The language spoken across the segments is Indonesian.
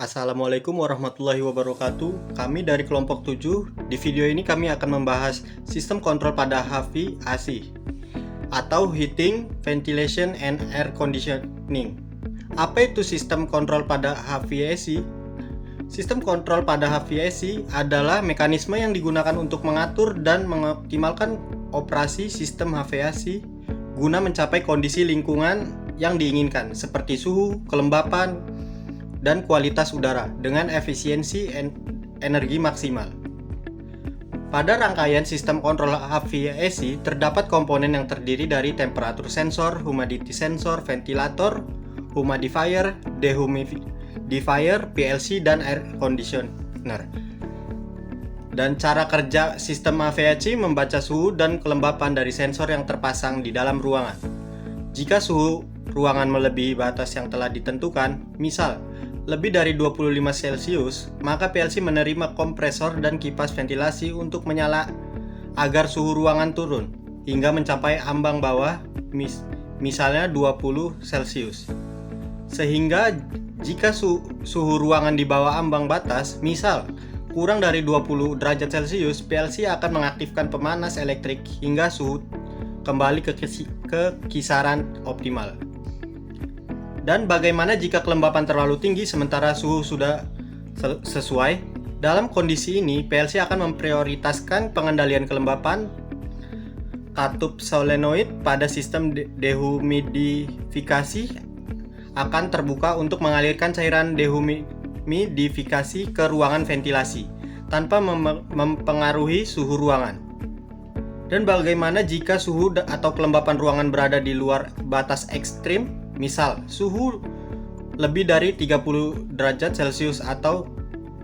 Assalamualaikum warahmatullahi wabarakatuh. Kami dari kelompok 7. Di video ini kami akan membahas sistem kontrol pada HVAC AC atau Heating, Ventilation, and Air Conditioning. Apa itu sistem kontrol pada HVAC? Sistem kontrol pada HVAC adalah mekanisme yang digunakan untuk mengatur dan mengoptimalkan operasi sistem HVAC guna mencapai kondisi lingkungan yang diinginkan seperti suhu, kelembapan, dan kualitas udara dengan efisiensi energi maksimal. Pada rangkaian sistem kontrol HVAC terdapat komponen yang terdiri dari temperatur sensor, humidity sensor, ventilator, humidifier, dehumidifier, PLC, dan air conditioner. Dan cara kerja sistem HVAC membaca suhu dan kelembapan dari sensor yang terpasang di dalam ruangan. Jika suhu ruangan melebihi batas yang telah ditentukan, misal lebih dari 25 Celcius, maka PLC menerima kompresor dan kipas ventilasi untuk menyala agar suhu ruangan turun hingga mencapai ambang bawah, misalnya 20 Celcius. Sehingga jika suhu ruangan di bawah ambang batas, misal kurang dari 20 derajat Celcius, PLC akan mengaktifkan pemanas elektrik hingga suhu kembali ke kisaran optimal. Dan bagaimana jika kelembapan terlalu tinggi sementara suhu sudah sesuai? Dalam kondisi ini, PLC akan memprioritaskan pengendalian kelembapan katup solenoid pada sistem dehumidifikasi akan terbuka untuk mengalirkan cairan dehumidifikasi ke ruangan ventilasi tanpa mempengaruhi suhu ruangan. Dan bagaimana jika suhu atau kelembapan ruangan berada di luar batas ekstrim? Misal, suhu lebih dari 30 derajat Celcius atau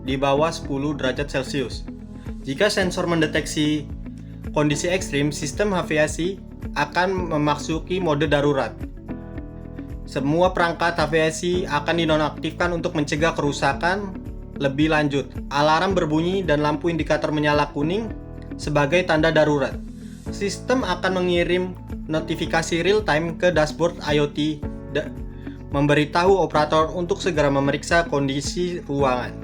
di bawah 10 derajat Celcius. Jika sensor mendeteksi kondisi ekstrim, sistem HVAC akan memasuki mode darurat. Semua perangkat HVAC akan dinonaktifkan untuk mencegah kerusakan lebih lanjut. Alarm berbunyi dan lampu indikator menyala kuning sebagai tanda darurat. Sistem akan mengirim notifikasi real time ke dashboard IoT memberitahu operator untuk segera memeriksa kondisi ruangan.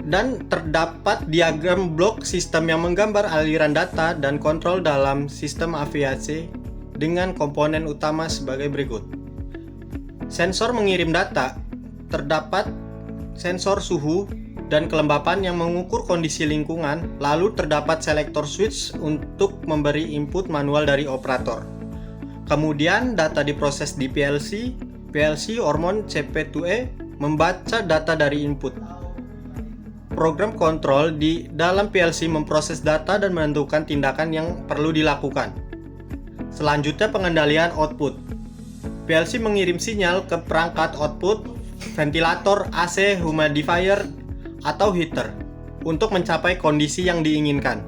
Dan terdapat diagram blok sistem yang menggambar aliran data dan kontrol dalam sistem HVAC dengan komponen utama sebagai berikut. Sensor mengirim data. Terdapat sensor suhu dan kelembapan yang mengukur kondisi lingkungan, lalu terdapat selektor switch untuk memberi input manual dari operator. Kemudian data diproses di PLC. PLC Hormone CP2E membaca data dari input. Program kontrol di dalam PLC memproses data dan menentukan tindakan yang perlu dilakukan. Selanjutnya pengendalian output. PLC mengirim sinyal ke perangkat output, ventilator, AC, humidifier, atau heater untuk mencapai kondisi yang diinginkan.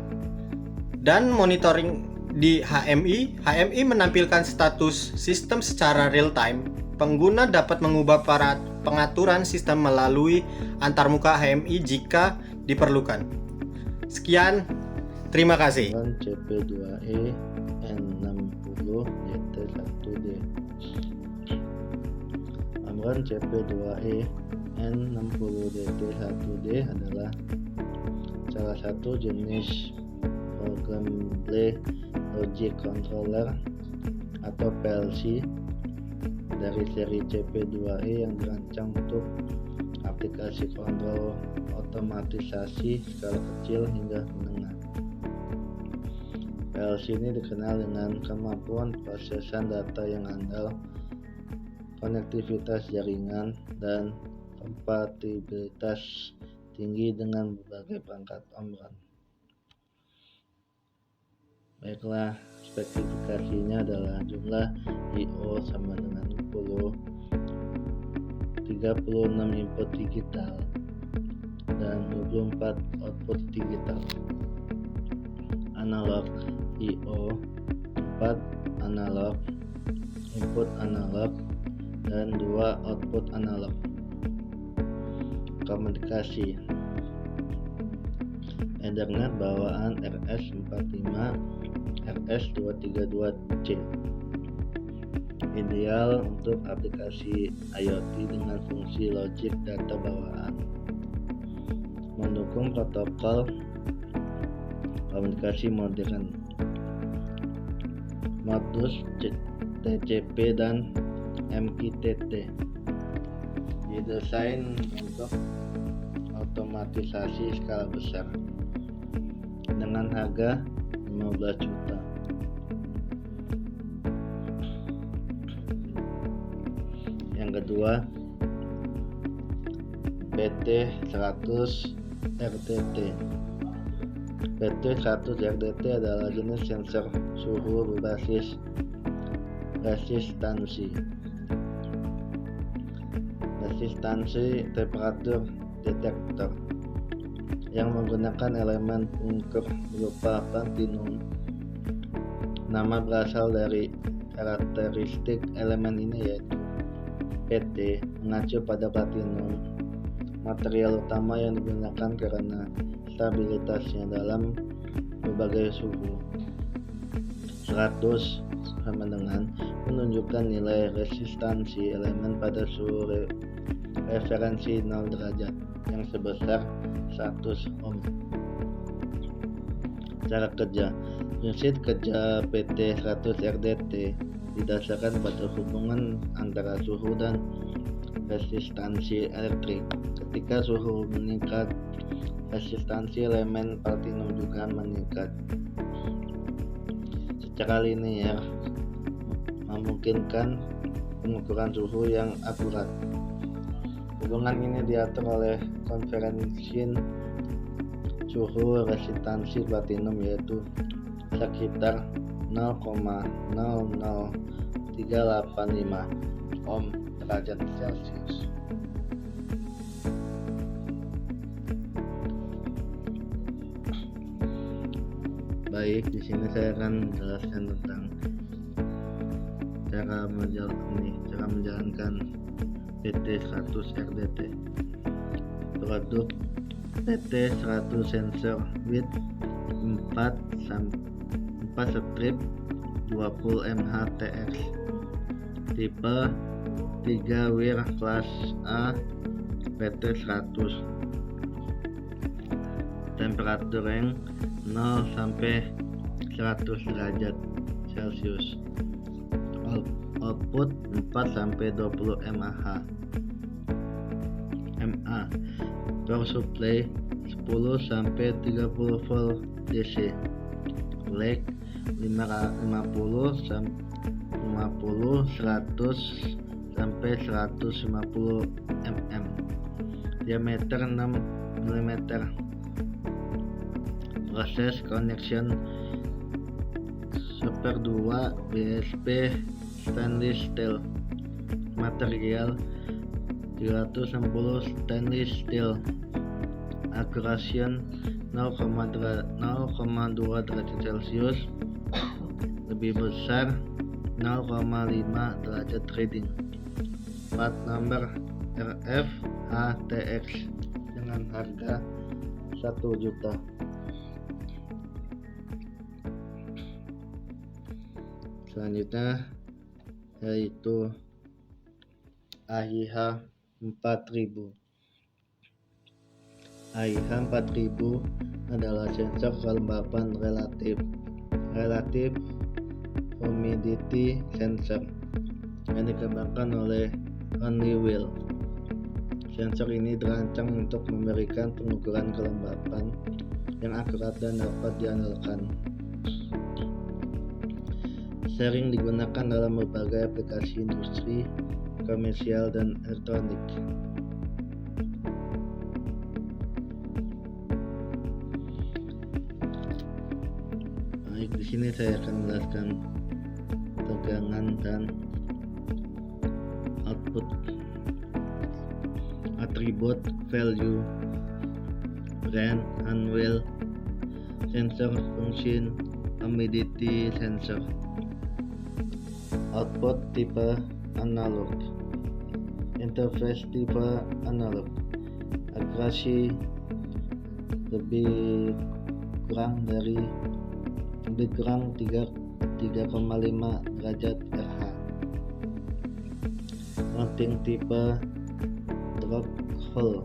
Dan monitoring di HMI. HMI menampilkan status sistem secara real time. Pengguna dapat mengubah pengaturan sistem melalui antarmuka HMI jika diperlukan. Sekian, terima kasih. CP2E N60 DT1D. Amran CP2E N60DT1D adalah salah satu jenis Programmable Logic Controller atau PLC dari seri CP2E yang dirancang untuk aplikasi kontrol otomatisasi skala kecil hingga menengah. PLC ini dikenal dengan kemampuan prosesan data yang andal, konektivitas jaringan, dan kompatibilitas tinggi dengan berbagai perangkat Omron. Baiklah, spesifikasinya adalah jumlah I/O sama dengan 10, 36 input digital, dan 24 output digital. Analog I/O 4 analog, input analog, dan 2 output analog. Komunikasi Ethernet bawaan RS45 RS232C. Ideal untuk aplikasi IoT dengan fungsi logik data bawaan. Mendukung protokol komunikasi modern, modus TCP dan MQTT. Didesain untuk otomatisasi skala besar dengan harga 15 juta. Yang kedua, PT100 RDT. PT100 RDT adalah jenis sensor suhu berbasis resistansi temperatur detektor yang menggunakan elemen pengukur berupa platinum. Nama berasal dari karakteristik elemen ini, yaitu PT mengacu pada platinum, material utama yang digunakan karena stabilitasnya dalam berbagai suhu. 100 sama dengan menunjukkan nilai resistansi elemen pada suhu referensi 0 derajat yang sebesar 100 ohm. Cara kerja. Prinsip kerja PT100 RDT didasarkan pada hubungan antara suhu dan resistansi elektrik. Ketika suhu meningkat, resistansi elemen platinum juga meningkat. Secara linear memungkinkan pengukuran suhu yang akurat. Hubungan ini diatur oleh konferensi suhu resistansi platinum, yaitu sekitar 0,00385 ohm derajat Celcius. Baik, di sini saya akan menjelaskan tentang cara menjalankan PT100 RDT. Produk PT100 sensor with 4 strip 20 mHz, tipe 3 wire kelas A PT100, temperatur range 0 sampai 100 derajat Celcius, output 4 sampai 20 mAh, power supply 10 sampai 30 volt DC, lag 50 100 sampai 150 mm, diameter 6 mm. Proses connection Super 2 BSP stainless steel, material 360 stainless steel, accuracy 0,2 derajat Celcius, lebih besar 0,5 derajat reading. Part number RFATX dengan harga 1 juta. Selanjutnya yaitu AIH 4000. AIH 4000 adalah sensor kelembapan relatif humidity sensor yang dikembangkan oleh Honeywell. Sensor ini dirancang untuk memberikan pengukuran kelembapan yang akurat dan dapat diandalkan. Sering digunakan dalam berbagai aplikasi industri, komersial, dan elektronik. Baik, di sini saya akan menjelaskan tegangan dan output, atribut, value, brand, Honeywell, sensor function, humidity sensor. Output tipe analog, interface tipe analog, accuracy lebih kurang 3,5 derajat RH, Routing tipe drop hole.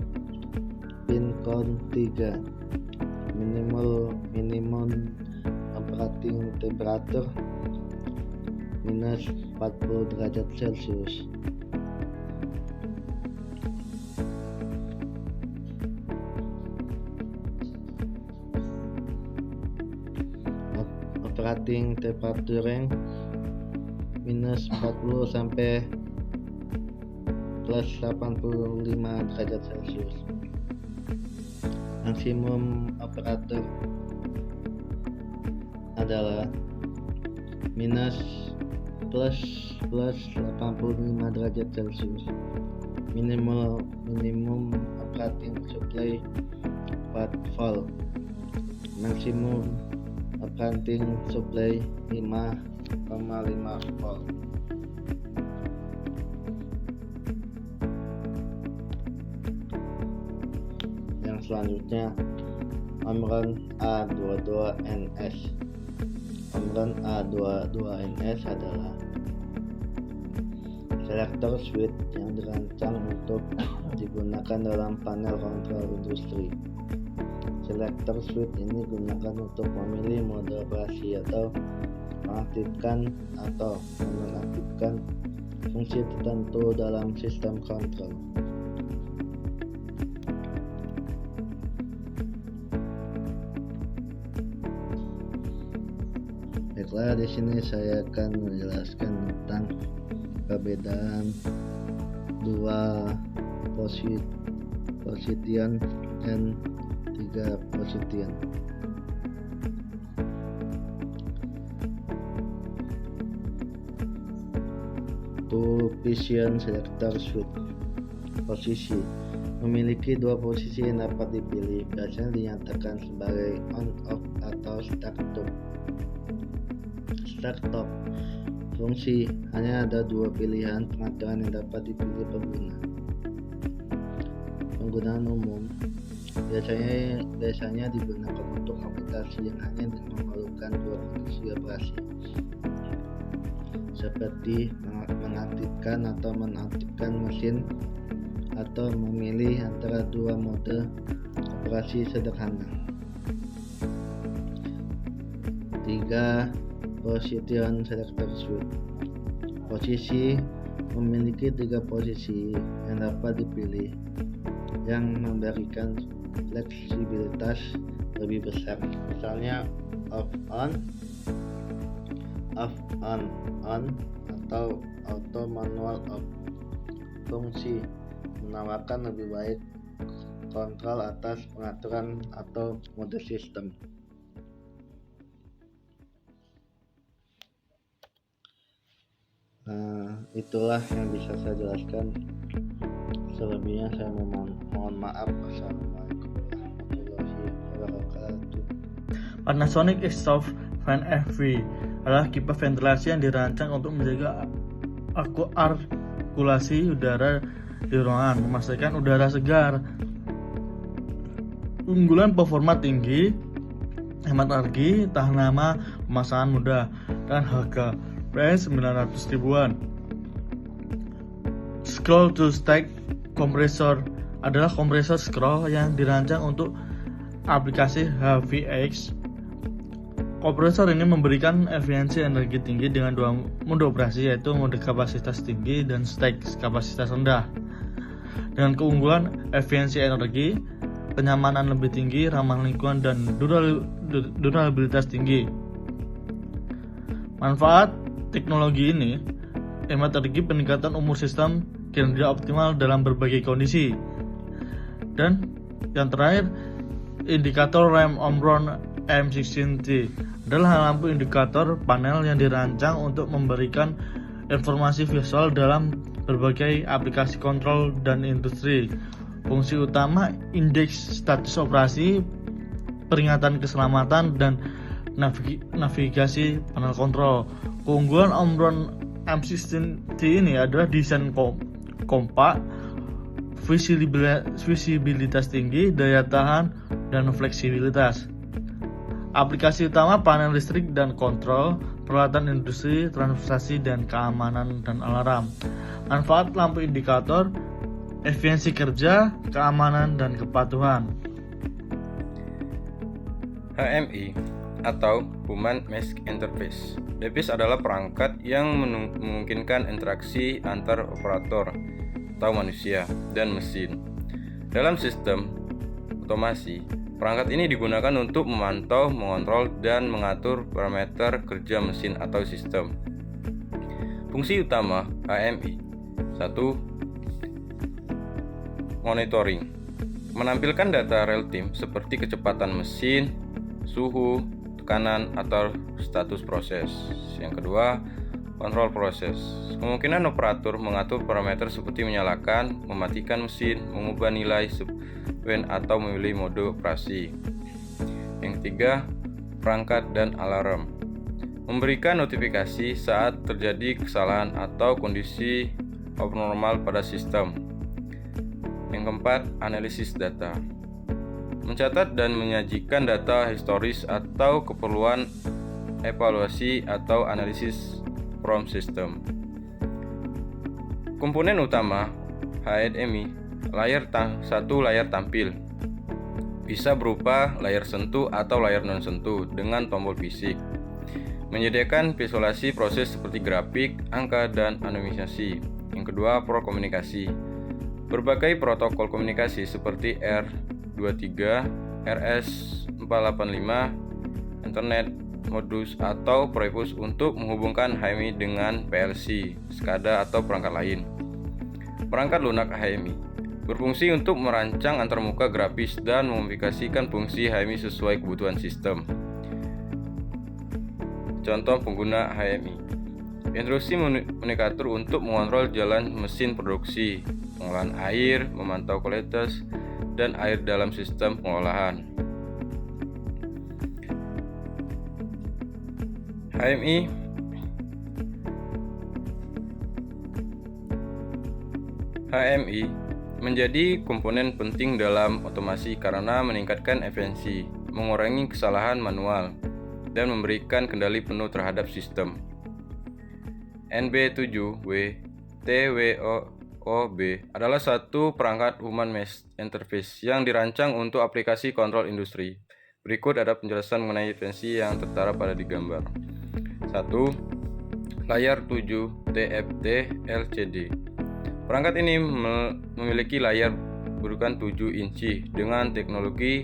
Pin count 3. Minimum operating temperature minus 40 derajat Celcius. Operating temperature range minus 40 sampai plus 85 derajat Celcius. Maksimum operator adalah minus plus 85 derajat Celcius. Minimum operating supply 4 volt. Maksimum operating supply 5,5 volt. Yang selanjutnya Omron A22NS. Omron A22NS adalah selector switch yang dirancang untuk digunakan dalam panel kontrol industri. Selector switch ini digunakan untuk memilih mode operasi atau mengaktifkan atau menonaktifkan fungsi tertentu dalam sistem kontrol. Baiklah, di sini saya akan menjelaskan tentang perbedaan dua position dan 3 position. Two position selector switch. Posisi memiliki 2 posisi yang dapat dipilih, biasanya dinyatakan sebagai on off atau start top. Fungsi hanya ada 2 pilihan pengaturan yang dapat dipilih pengguna. Penggunaan umum biasanya digunakan untuk aplikasi yang hanya memerlukan 2 fungsi operasi, seperti mengaktifkan atau menonaktifkan mesin atau memilih antara 2 mode operasi sederhana. 3 position selector switch. Posisi memiliki 3 posisi yang dapat dipilih, yang memberikan fleksibilitas lebih besar. Misalnya off on, atau auto manual off. Fungsi menawarkan lebih baik kontrol atas pengaturan atau mode sistem. Itulah yang bisa saya jelaskan. Selebihnya saya mohon maaf. Assalamualaikum warahmatullahi wabarakatuh. Panasonic Exhaust Fan FV adalah kipas ventilasi yang dirancang untuk menjaga sirkulasi udara di ruangan, memastikan udara segar. Unggulan performa tinggi, hemat energi, tahan lama, pemasangan mudah, dan harga range 900 ribuan. Scroll to stack kompresor adalah kompresor scroll yang dirancang untuk aplikasi HVAC. Kompresor ini memberikan efisiensi energi tinggi dengan 2 mode operasi, yaitu mode kapasitas tinggi dan stack kapasitas rendah. Dengan keunggulan efisiensi energi, kenyamanan lebih tinggi, ramah lingkungan, dan durabilitas tinggi. Manfaat teknologi ini: hemat energi, peningkatan umur sistem, kinerja optimal dalam berbagai kondisi. Dan yang terakhir, indikator RAM Omron M16T adalah lampu indikator panel yang dirancang untuk memberikan informasi visual dalam berbagai aplikasi kontrol dan industri. Fungsi utama: indeks status operasi, peringatan keselamatan, dan navigasi panel kontrol. Keunggulan Omron M16T ini adalah desain kompak, visibilitas tinggi, daya tahan, dan fleksibilitas. Aplikasi utama: panel listrik dan kontrol, peralatan industri, transportasi, dan keamanan dan alarm. manfaat lampu indikator, efisiensi kerja, keamanan, dan kepatuhan. HMI atau Human Mesh Interface. DMIS adalah perangkat yang memungkinkan interaksi antar operator atau manusia dan mesin. Dalam sistem otomasi, perangkat ini digunakan untuk memantau, mengontrol, dan mengatur parameter kerja mesin atau sistem. Fungsi utama HMI 1. Monitoring. Menampilkan data real time seperti kecepatan mesin, suhu, tekanan, atau status proses. Yang kedua, kontrol proses. Kemungkinan operator mengatur parameter seperti menyalakan, mematikan mesin, mengubah nilai sequence atau memilih mode operasi. Yang ketiga, perangkat dan alarm. Memberikan notifikasi saat terjadi kesalahan atau kondisi abnormal pada sistem. Yang keempat, analisis data. Mencatat dan menyajikan data historis atau keperluan evaluasi atau analisis from system. Komponen utama HMI satu layar tampil. Bisa berupa layar sentuh atau layar non sentuh dengan tombol fisik. Menyediakan visualisasi proses seperti grafik, angka, dan animasi. Yang kedua, komunikasi. Berbagai protokol komunikasi seperti R23, RS485, Internet, modus atau Profibus untuk menghubungkan HMI dengan PLC, SCADA atau perangkat lain. Perangkat lunak HMI berfungsi untuk merancang antarmuka grafis dan memodifikasikan fungsi HMI sesuai kebutuhan sistem. Contoh pengguna HMI: instruksi komunikator untuk mengontrol jalan mesin produksi, pengolahan air, memantau kualitas dan air dalam sistem pengolahan. HMI menjadi komponen penting dalam otomasi karena meningkatkan efisiensi, mengurangi kesalahan manual, dan memberikan kendali penuh terhadap sistem. NB7W TWOB adalah satu perangkat Human Mesh Interface yang dirancang untuk aplikasi kontrol industri. Berikut ada penjelasan mengenai efisiensi yang tertera pada di gambar. 1. Layar 7 TFT LCD. Perangkat ini memiliki layar berukuran 7 inci dengan teknologi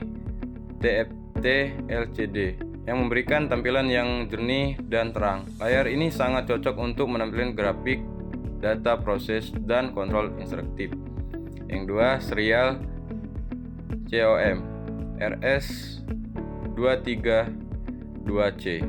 TFT LCD yang memberikan tampilan yang jernih dan terang. Layar ini sangat cocok untuk menampilkan grafik, data proses, dan kontrol instruktif. Yang dua, serial COM RS232C.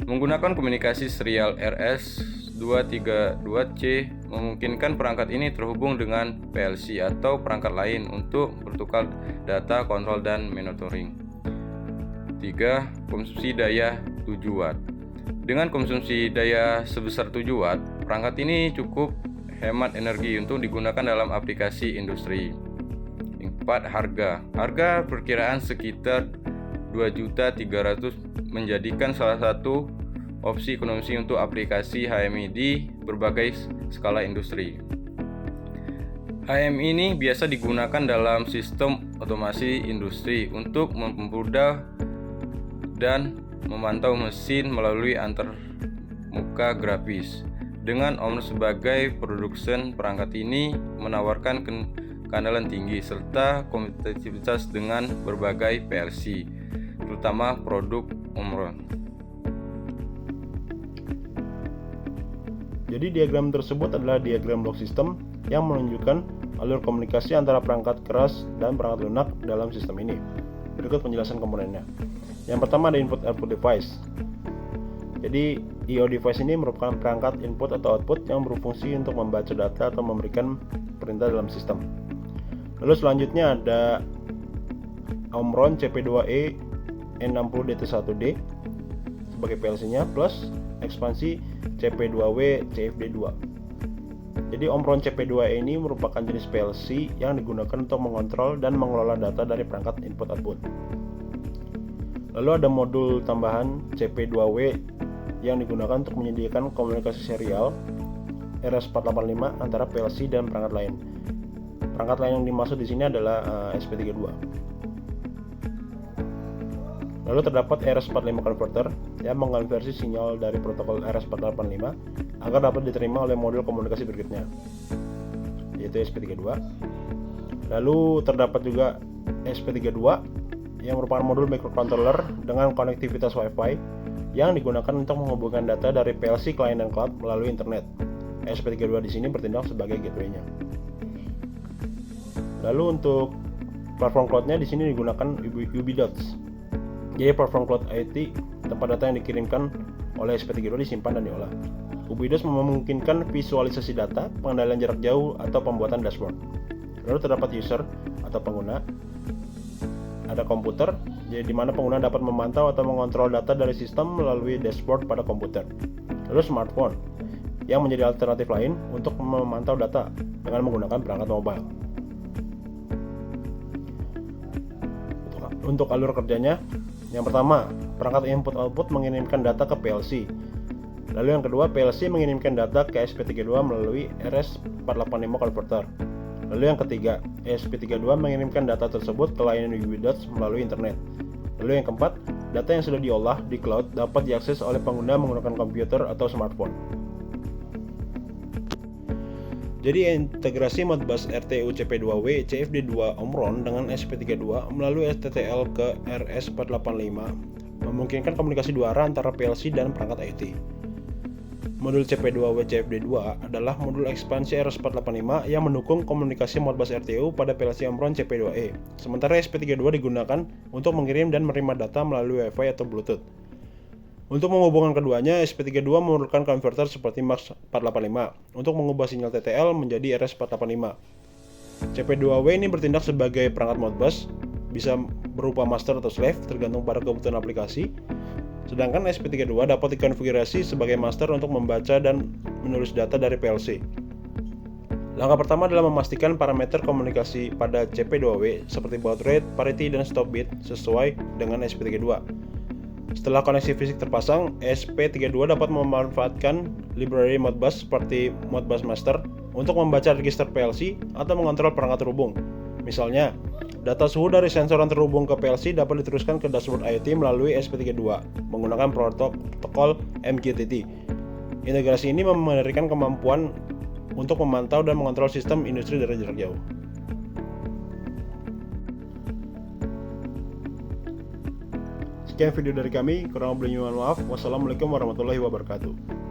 Menggunakan komunikasi serial RS232C memungkinkan perangkat ini terhubung dengan PLC atau perangkat lain untuk bertukar data, kontrol, dan monitoring. 3. Konsumsi daya 7 Watt. Dengan konsumsi daya sebesar 7 Watt, perangkat ini cukup hemat energi untuk digunakan dalam aplikasi industri. 4. Harga perkiraan sekitar 2.300.000 menjadikan salah satu opsi ekonomi untuk aplikasi HMI di berbagai skala industri. HMI ini biasa digunakan dalam sistem otomasi industri untuk mempermudah dan memantau mesin melalui antarmuka grafis. Dengan Omron sebagai produsen, perangkat ini menawarkan keandalan tinggi serta kompetitivitas dengan berbagai PLC, terutama produk Omron. Jadi diagram tersebut adalah diagram blok sistem yang menunjukkan alur komunikasi antara perangkat keras dan perangkat lunak dalam sistem ini. Berikut penjelasan komponennya. Yang pertama ada input-output device. Jadi I/O device ini merupakan perangkat input atau output yang berfungsi untuk membaca data atau memberikan perintah dalam sistem. Lalu selanjutnya ada Omron CP2E N60DT1D sebagai PLC-nya plus ekspansi CP2W CFD2. Jadi Omron CP2E ini merupakan jenis PLC yang digunakan untuk mengontrol dan mengelola data dari perangkat input-output. Lalu ada modul tambahan CP2W yang digunakan untuk menyediakan komunikasi serial RS485 antara PLC dan perangkat lain. Perangkat lain yang dimaksud di sini adalah SP32. Lalu terdapat RS485 converter yang mengonversi sinyal dari protokol RS485 agar dapat diterima oleh modul komunikasi berikutnya, yaitu SP32. Lalu terdapat juga SP32 yang merupakan modul microcontroller dengan konektivitas Wi-Fi yang digunakan untuk menghubungkan data dari PLC, client, dan cloud melalui internet. SP32 di sini bertindak sebagai gateway-nya. Lalu untuk platform cloud-nya di sini digunakan UBDOTS. Jadi platform cloud IT, tempat data yang dikirimkan oleh SP32 disimpan dan diolah. UBDOTS memungkinkan visualisasi data, pengendalian jarak jauh, atau pembuatan dashboard. Lalu terdapat user atau pengguna. Ada komputer, jadi di mana pengguna dapat memantau atau mengontrol data dari sistem melalui dashboard pada komputer. Lalu smartphone, yang menjadi alternatif lain untuk memantau data dengan menggunakan perangkat mobile. Untuk alur kerjanya, yang pertama, perangkat input-output mengirimkan data ke PLC. Lalu yang kedua, PLC mengirimkan data ke SP32 melalui RS485 converter. Lalu yang ketiga, SP32 mengirimkan data tersebut ke layanan UBDOTS melalui internet. Lalu yang keempat, data yang sudah diolah di cloud dapat diakses oleh pengguna menggunakan komputer atau smartphone. Jadi integrasi Modbus RTU CP2W CFD2 Omron dengan SP32 melalui STTL ke RS485 memungkinkan komunikasi dua arah antara PLC dan perangkat IT. Modul CP2W CFD2 adalah modul ekspansi RS485 yang mendukung komunikasi Modbus RTU pada PLC Omron CP2E. Sementara SP32 digunakan untuk mengirim dan menerima data melalui Wi-Fi atau Bluetooth. Untuk menghubungkan keduanya, SP32 memerlukan konverter seperti MUX485 untuk mengubah sinyal TTL menjadi RS485. CP2W ini bertindak sebagai perangkat Modbus, bisa berupa master atau slave tergantung pada kebutuhan aplikasi. Sedangkan SP32 dapat dikonfigurasi sebagai master untuk membaca dan menulis data dari PLC. Langkah pertama adalah memastikan parameter komunikasi pada CP2W seperti baud rate, parity, dan stop bit sesuai dengan SP32. Setelah koneksi fisik terpasang, SP32 dapat memanfaatkan library Modbus seperti Modbus Master untuk membaca register PLC atau mengontrol perangkat terhubung. Misalnya, data suhu dari sensor yang terhubung ke PLC dapat diteruskan ke dashboard IoT melalui SP32 menggunakan protokol MQTT. Integrasi ini memberikan kemampuan untuk memantau dan mengontrol sistem industri dari jarak jauh. Sekian video dari kami, kurang lebihnya mohon maaf. Wassalamualaikum warahmatullahi wabarakatuh.